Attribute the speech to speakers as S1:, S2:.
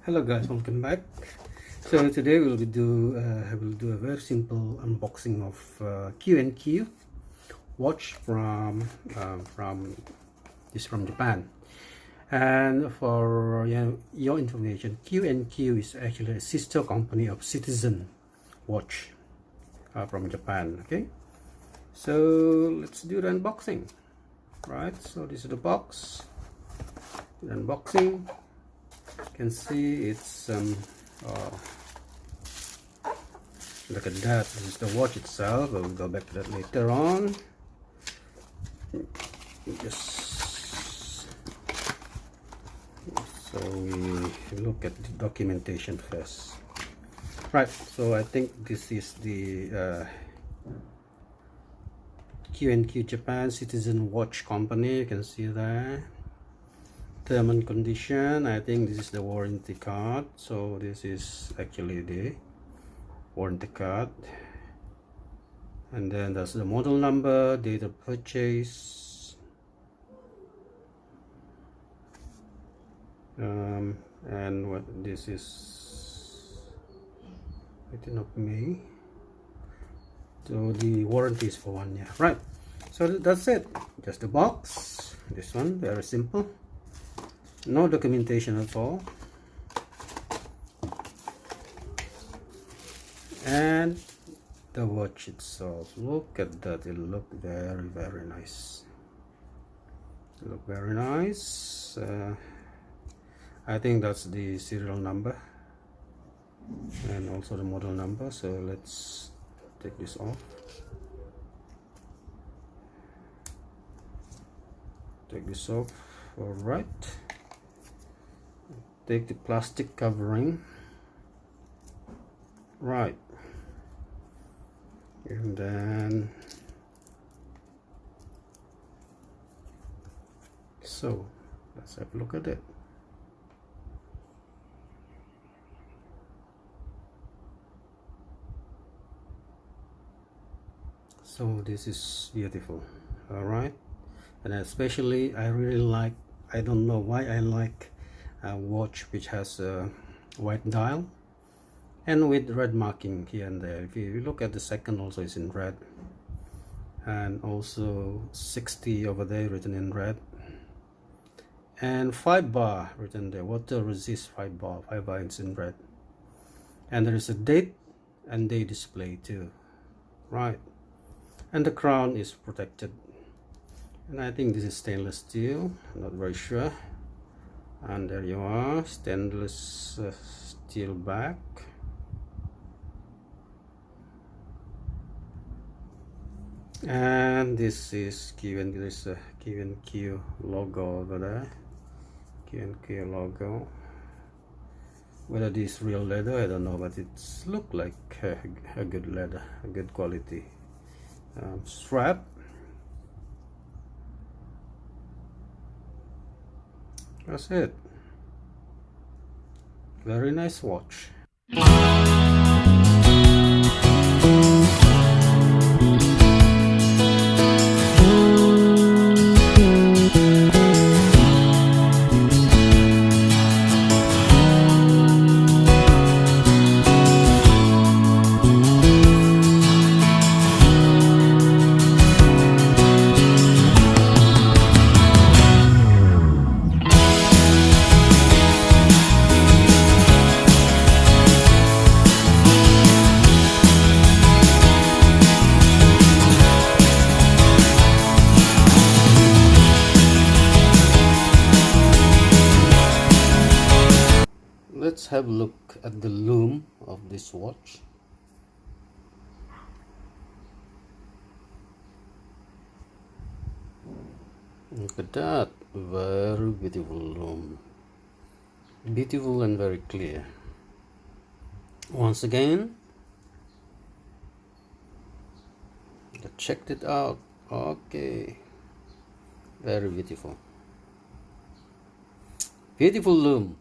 S1: Hello guys, welcome back. So today I will do a very simple unboxing of Q&Q watch from Japan. And for your information, Q&Q is actually a sister company of Citizen watch from Japan. Okay, so let's do the unboxing. Right, so this is the box. The unboxing. You can see it's look at that. This is the watch itself. I will go back to that later on. So we look at the documentation first. Right, so I think this is the Q&Q Japan Citizen Watch Company. You can see there. Term and condition. I think this is the warranty card. So this is actually the warranty card. And then that's the model number, date of purchase. And what this is 18th of May. So the warranty is for 1 year. Right. So that's it. Just the box. This one, very simple. No documentation at all. And the watch itself, look at that. It look very nice. It look very nice. I think that's the serial number and also the model number. So let's take this off. Take this off. All right. Take the plastic covering. Right. And then so let's have a look at it. So this is beautiful. All right, and especially I really like, I don't know why I like a watch which has a white dial and with red marking here and there. If you look at the second, also is in red, and also 60 over there written in red, and 5 bar written there, water resist 5 bar is in red, and there is a date and day display too. Right, and the crown is protected, and I think this is stainless steel, I'm not very sure. And there you are, stainless steel back. And this is Q&Q. There's a Q&Q logo over there. Q&Q logo. Whether this is real leather, I don't know, but it's look like a good leather, a good quality. Strap. That's it. Very nice watch. Let's have a look at the lume of this watch. Look at that, very beautiful lume. Beautiful and very clear. Once again, I checked it out. Okay, very beautiful. Beautiful lume.